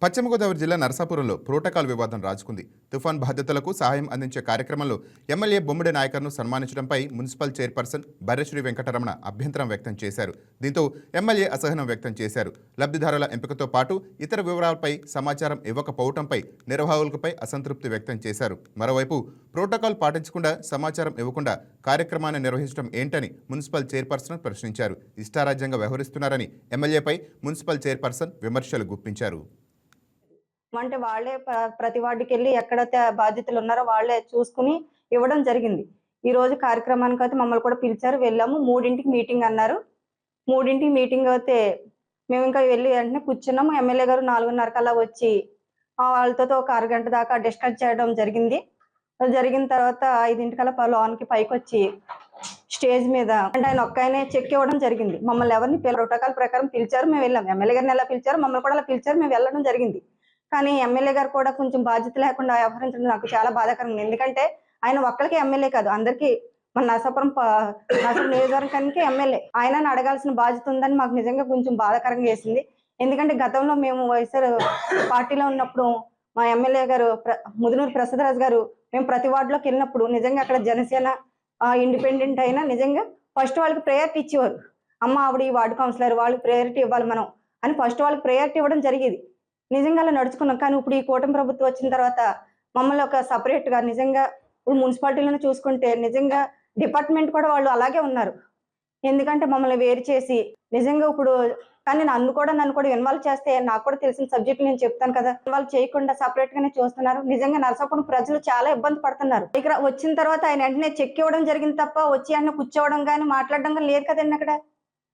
పశ్చిమ గోదావరి జిల్లా నరసాపురంలో ప్రోటోకాల్ వివాదం రాజుకుంది. తుఫాన్ బాధితులకు సహాయం అందించే కార్యక్రమంలో ఎమ్మెల్యే బొమ్మిడి నాయకర్ను సన్మానించడంపై మున్సిపల్ చైర్పర్సన్ బర్రెశ్రీ వెంకటరమణ అభ్యంతరం వ్యక్తం చేశారు. దీంతో ఎమ్మెల్యే అసహనం వ్యక్తం చేశారు. లబ్ధిదారుల ఎంపికతో పాటు ఇతర వివరాలపై సమాచారం ఇవ్వకపోవడంపై నిర్వాహకులపై అసంతృప్తి వ్యక్తం చేశారు. మరోవైపు ప్రోటోకాల్ పాటించకుండా సమాచారం ఇవ్వకుండా కార్యక్రమాన్ని నిర్వహించడం ఏంటని మున్సిపల్ చైర్పర్సన్ ప్రశ్నించారు. ఇష్టారాజ్యంగా వ్యవహరిస్తున్నారని ఎమ్మెల్యేపై మున్సిపల్ చైర్పర్సన్ విమర్శలు గుప్పించారు. అంటే వాళ్ళే ప్రతి వార్డుకి వెళ్ళి ఎక్కడైతే బాధ్యతలు ఉన్నారో వాళ్ళే చూసుకుని ఇవ్వడం జరిగింది. ఈ రోజు కార్యక్రమానికి అయితే మమ్మల్ని కూడా పిలిచారు, వెళ్ళాము. 3ంటికి మీటింగ్ అన్నారు. 3ంటికి మీటింగ్ అయితే మేము ఇంకా వెళ్ళి వెంటనే కూర్చున్నాము. ఎమ్మెల్యే గారు 4:30 కల్లా వచ్చి వాళ్ళతో ఒక అరగంట దాకా డిస్కస్ చేయడం జరిగింది. జరిగిన తర్వాత 5:00కల్లా లోనికి పైకి వచ్చి స్టేజ్ మీద అంటే ఆయన ఒక్కనే చెక్ ఇవ్వడం జరిగింది. మమ్మల్ని ఎవరిని ప్రోటోకాల్ ప్రకారం పిలిచారు, మేము వెళ్ళాం. ఎమ్మెల్యే గారిని ఎలా పిలిచారు, మమ్మల్ని కూడా అలా పిలిచారు, మేము వెళ్ళడం జరిగింది. కానీ ఎమ్మెల్యే గారు కూడా కొంచెం బాధ్యత లేకుండా వ్యవహరించడం నాకు చాలా బాధాకరంగా ఉంది. ఎందుకంటే ఆయన ఒక్కరికి ఎమ్మెల్యే కాదు, అందరికీ మన నరసాపురం నియోజకవర్గానికి ఎమ్మెల్యే. ఆయన అడగాల్సిన బాధ్యత ఉందని మాకు నిజంగా కొంచెం బాధాకరంగా వేసింది. ఎందుకంటే గతంలో మేము వైఎస్ఆర్ పార్టీలో ఉన్నప్పుడు మా ఎమ్మెల్యే గారు ముదునూరు ప్రసాదరాజు గారు మేము ప్రతి వార్డులోకి వెళ్ళినప్పుడు నిజంగా అక్కడ జనసేన ఇండిపెండెంట్ అయినా నిజంగా ఫస్ట్ వాళ్ళకి ప్రయారిటీ ఇచ్చేవారు. అమ్మ ఆవిడ ఈ వార్డు కౌన్సిలర్, వాళ్ళకి ప్రయారిటీ ఇవ్వాలి మనం అని ఫస్ట్ వాళ్ళకి ప్రయారిటీ ఇవ్వడం జరిగేది. నిజంగా అలా నడుచుకున్నాం. కానీ ఇప్పుడు ఈ కూటమి ప్రభుత్వం వచ్చిన తర్వాత మమ్మల్ని ఒక సపరేట్ గా నిజంగా ఇప్పుడు మున్సిపాలిటీలను చూసుకుంటే నిజంగా డిపార్ట్మెంట్ కూడా వాళ్ళు అలాగే ఉన్నారు. ఎందుకంటే మమ్మల్ని వేరు చేసి నిజంగా ఇప్పుడు కానీ నన్ను కూడా ఇన్వాల్వ్ చేస్తే నాకు కూడా తెలిసిన సబ్జెక్ట్ నేను చెప్తాను కదా, ఇన్వాల్వ్ చేయకుండా సపరేట్ గానే చూస్తున్నారు. నిజంగా నరసాపురం ప్రజలు చాలా ఇబ్బంది పడుతున్నారు. ఇక్కడ వచ్చిన తర్వాత ఆయన వెంటనే చెక్ ఇవ్వడం జరిగింది తప్ప వచ్చి ఆయన కూర్చోవడం కానీ మాట్లాడడం కానీ లేదు కదండి. అక్కడ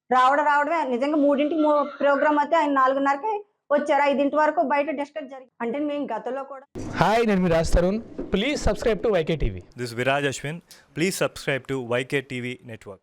రావడమే నిజంగా 3ంటికి ప్రోగ్రామ్ అయితే ఆయన 4:30కి వచ్చారు. 5 వరకు బయట డిస్కస్ జరిగింది. అంటే మేము గతంలో కూడా హాయ్, నేను మీ Raj Tarun. Please subscribe to YK TV. This is Viraj Ashwin. Please subscribe to YK TV Network.